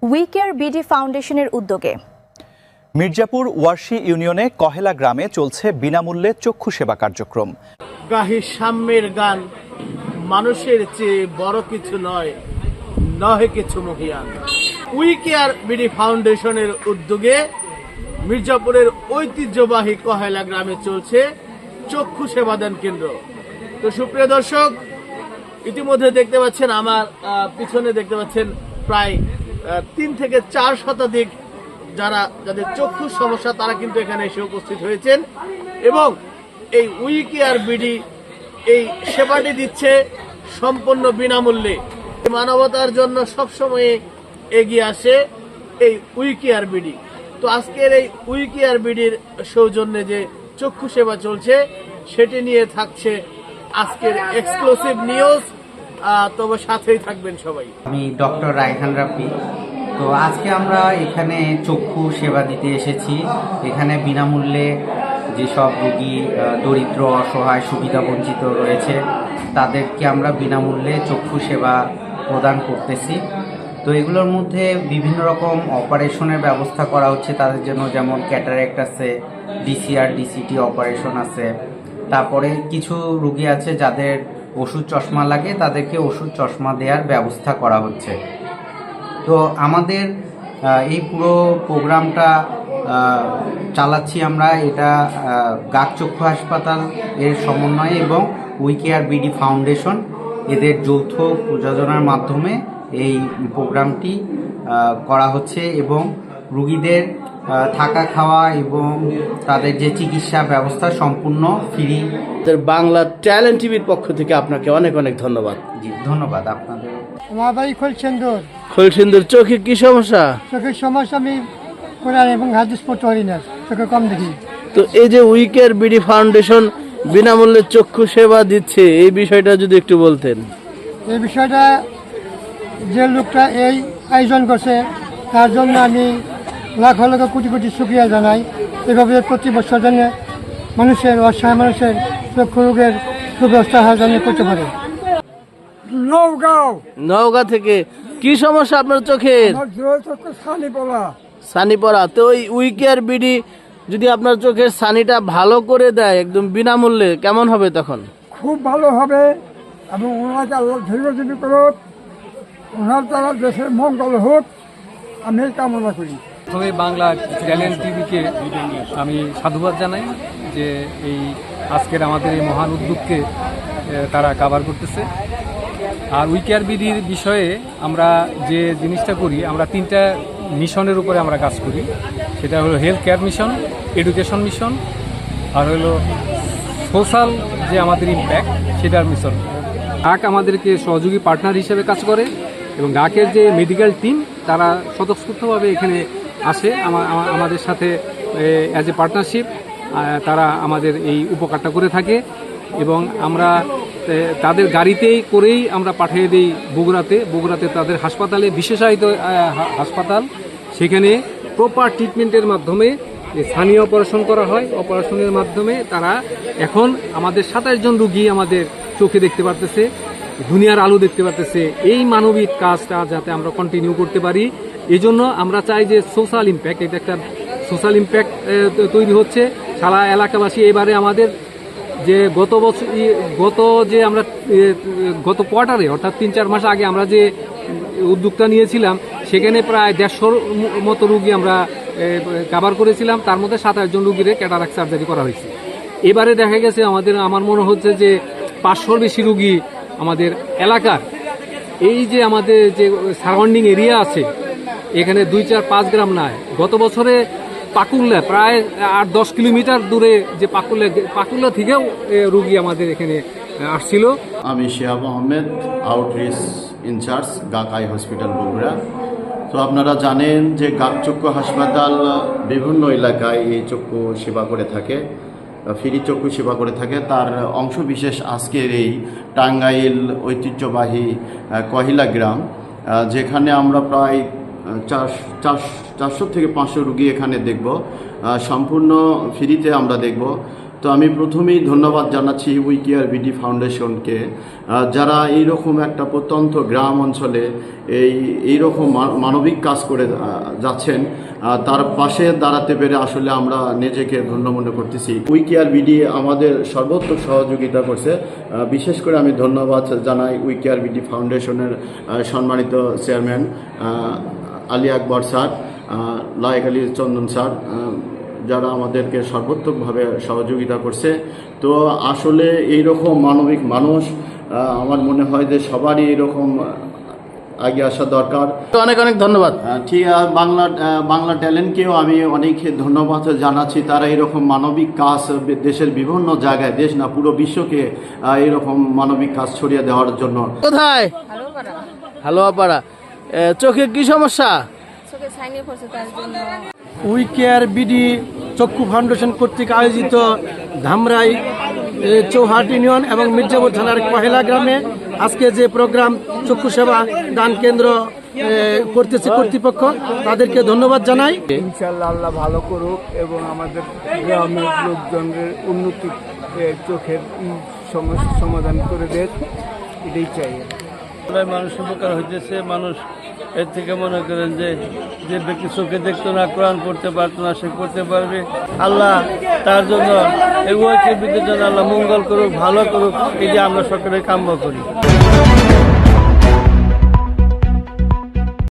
We care BD ফাউন্ডেশনের উদ্যোগে মির্জাপুর ওয়ারশি ইউনিয়নে কহেলা গ্রামে চলছে বিনামূল্যে চক্ষু সেবা কার্যক্রম। গাহি সাম্যের গান, মানুষের চেয়ে বড় কিছু নয়, নহে কিছু মহিয়ান। উই কেয়ার বিডি ফাউন্ডেশনের উদ্যোগে মির্জাপুরের ঐতিহ্যবাহী কহেলা গ্রামে চলছে চক্ষু সেবাদান কেন্দ্র। তো সুপ্রিয় দর্শক, ইতিমধ্যে দেখতে পাচ্ছেন আমার পিছনে দেখতে পাচ্ছেন প্রায় 3 থেকে 4 শতাধিক যাদের চক্ষু সমস্যা তারা কিন্তু এখানে এসে উপস্থিত হয়েছেন এবং এই উই কেয়ার বিডি এই সেবাটি দিচ্ছে সম্পূর্ণ বিনামূল্যে। মানবতার জন্য সবসময় এগিয়ে আসে এই উই কেয়ার বিডি। তো আজকের এই উই কেয়ার বিডির সৌজন্যে যে চক্ষু সেবা চলছে সেটি নিয়ে থাকছে আজকের এক্সক্লুসিভ নিউজ। তবে সাথেই থাকবেন সবাই। আমি ডক্টর রায়হান রাফি। তো আজকে আমরা এখানে চক্ষু সেবা দিতে এসেছি। এখানে বিনামূল্যে যেসব রোগী দরিদ্র, অসহায়, সুবিধাবঞ্চিত রয়েছে তাদেরকে আমরা বিনামূল্যে চক্ষু সেবা প্রদান করতেছি। তো এগুলোর মধ্যে বিভিন্ন রকম অপারেশনের ব্যবস্থা করা হচ্ছে তাদের জন্য, যেমন ক্যাটারেক্ট আছে, ডিসিআর ডিসিটি অপারেশন আছে। তারপরে কিছু রোগী আছে যাদের ওষুধ চশমা লাগে, তাদেরকে ওষুধ চশমা দেওয়ার ব্যবস্থা করা হচ্ছে। তো আমাদের এই পুরো প্রোগ্রামটা চালাচ্ছি আমরা, এটা গাক চক্ষু হাসপাতাল এর সমন্বয়ে এবং উই কেয়ার বিডি ফাউন্ডেশন এদের যৌথ প্রযোজনার মাধ্যমে এই প্রোগ্রামটি করা হচ্ছে এবং রোগীদের থাকা খাওয়া এবং তাদের যে চিকিৎসা ব্যবস্থা সম্পূর্ণ ফ্রি। বাংলা ট্যালেন্ট টিভির পক্ষ থেকে আপনাকে অনেক অনেক ধন্যবাদ। জি, ধন্যবাদ আপনাদের। আমার বাড়ি খোলসিন্দুর। চোখে কি সমস্যা? চোখের সমস্যা, আমি কোরআন এবং হাদিস পড়তে পারি না, চোখে কম দেখি। তো এই যে উই কেয়ার বিডি ফাউন্ডেশন বিনামূল্যে চক্ষু সেবা দিচ্ছে, এই বিষয়টা যদি একটু বলতেন। এই বিষয়টা যে লোকটা এই আয়োজন করছে তার জন্য আমি লাখ লাখ কোটি কোটি শুকরিয়া জানাই। এভাবে প্রতি বছর জন্য মানুষের, অসহায় মানুষের চক্ষু রোগের সুব্যবস্থা জন্য করতে পারে। নওগাঁ থেকে। কি সমস্যা আপনার চোখের? সানি পড়া। তো ওই উই কেয়ার বিডি যদি আপনার চোখের সানিটা ভালো করে দেয় একদম বিনামূল্যে, কেমন হবে তখন? খুব ভালো হবে এবং ওনাকে আল্লাহ ধৈর্য করুক, ওনার দ্বারা দেশের মঙ্গল হোক, আমি কামনা করি। প্রথমে বাংলা ট্যালেন্ট টিভিকে আমি সাধুবাদ জানাই যে এই আজকের আমাদের এই মহান উদ্যোগকে তারা কাভার করতেছে। আর উই কেয়ার বিডির বিষয়ে আমরা যে জিনিসটা করি, আমরা 3টা মিশনের উপরে আমরা কাজ করি। সেটা হলো health care mission, education mission, আর হলো সোশ্যাল যে আমাদের ইম্প্যাক্ট সেটার মিশন। গাক আমাদেরকে সহযোগী পার্টনার হিসেবে কাজ করে এবং গাকের যে মেডিকেল টিম তারা স্বতঃস্ফূর্তভাবে এখানে আসে আমাদের সাথে অ্যাজ এ পার্টনারশিপ। তারা আমাদের এই উপকারটা করে থাকে এবং আমরা তাদের গাড়িতেই করেই আমরা পাঠিয়ে দিই বগুড়াতে তাদের হাসপাতালে, বিশেষায়িত হাসপাতাল। সেখানে প্রপার ট্রিটমেন্টের মাধ্যমে স্থানীয় অপারেশন করা হয়। অপারেশনের মাধ্যমে তারা এখন আমাদের 27 জন রোগী আমাদের চোখে দেখতে পারতেছে, দুনিয়ার আলো দেখতে পারতেছে। এই মানবিক কাজটা যাতে আমরা কন্টিনিউ করতে পারি, এই জন্য আমরা চাই যে সোশ্যাল ইম্প্যাক্ট, এটা একটা সোশ্যাল ইম্প্যাক্ট তৈরি হচ্ছে সারা এলাকাবাসী। এবারে আমাদের যে গত কোয়ার্টারে অর্থাৎ 3-4 মাস আগে আমরা যে উদ্যোগটা নিয়েছিলাম, সেখানে প্রায় 150 মতো রুগী আমরা কাভার করেছিলাম। তার মধ্যে 27 জন রুগীর ক্যাটারাক্ট সার্জারি করা হয়েছে। এবারে দেখা গেছে আমার মনে হচ্ছে যে 500-র বেশি রুগী আমাদের এলাকার এই যে আমাদের যে সারাউন্ডিং এরিয়া আছে, এখানে 2-4-5 গ্রাম নয়, গত বছরে পাকুল্লা প্রায় 8-10 কিলোমিটার দূরে যে পাকুল্লা থেকেও রুগী আমাদের এখানে আসছিল। আমি Shihab Ahmed, outreach incharge, GUK eye hospital Bogura. তো আপনারা জানেন যে গাক চক্ষু হাসপাতাল বিভিন্ন এলাকায় এই চক্ষু সেবা করে থাকে, ফ্রি চক্ষু সেবা করে থাকে। তার অংশ বিশেষ আজকের এই টাঙ্গাইল ঐতিহ্যবাহী কহিলা গ্রাম, যেখানে আমরা প্রায় 400 থেকে 500 রুগী এখানে দেখব, সম্পূর্ণ ফ্রিতে আমরা দেখব। তো আমি প্রথমেই ধন্যবাদ জানাচ্ছি উই কেয়ার বিডি ফাউন্ডেশনকে, যারা এইরকম একটা প্রত্যন্ত গ্রাম অঞ্চলে এইরকম মানবিক কাজ করে যাচ্ছেন, তার পাশে দাঁড়াতে পেরে আসলে আমরা নিজেকে ধন্য মনে করতেছি। উই কেয়ার বিডি আমাদের সর্বোত্তম সহযোগিতা করছে। বিশেষ করে আমি ধন্যবাদ জানাই উই কেয়ার বিডি ফাউন্ডেশনের সম্মানিত চেয়ারম্যান আলী আকবর স্যার, লায়েক আলী চন্দন স্যার, যারা আমাদেরকে সর্বোত্তমভাবে সহযোগিতা করছে। তো আসলে এইরকম মানবিক মানুষ আমার মনে হয় যে সবারই এরকম আগে আসা দরকার। তো অনেক অনেক ধন্যবাদ। ঠিক বাংলা ট্যালেন্টকেও আমি অনেক ধন্যবাদ জানাচ্ছি। তারা এরকম মানবিক কাজ দেশের বিভিন্ন জায়গায়, দেশ না পুরো বিশ্বকে এরকম মানবিক কাজ ছড়িয়ে দেওয়ার জন্য। কোথায়? হালুয়াপাড়া। চোখে কি সমস্যা? উই কেয়ার বিডি চক্ষু ফাউন্ডেশন কর্তৃক আয়োজিত ধামরাই চৌহাট ইউনিয়ন এবং মির্জাপুর থানার কহেলা গ্রামে আজকে যে প্রোগ্রাম চক্ষু সেবা দান কেন্দ্র করতেছে কর্তৃপক্ষ, তাদেরকে ধন্যবাদ জানাই। ইনশাআল্লাহ আল্লাহ ভালো করুক এবং আমাদের গ্রামের লোকজনের উন্নতি, চোখের সমস্যা সমাধান করে দেয়, এটাই চাই। মানুষ উপকার হইতেছে। মানুষ এর থেকে মনে করেন যে যে ব্যক্তি চোখে দেখতো না, কোরআন পড়তে পারতো না, সে পড়তে পারবে। আল্লাহ তার জন্য এই ওয়াইকের বিদ্যুৎ জন্য আল্লাহ মঙ্গল করুক, ভালো করুক, এই যে আমরা সকলে কাম্য করি।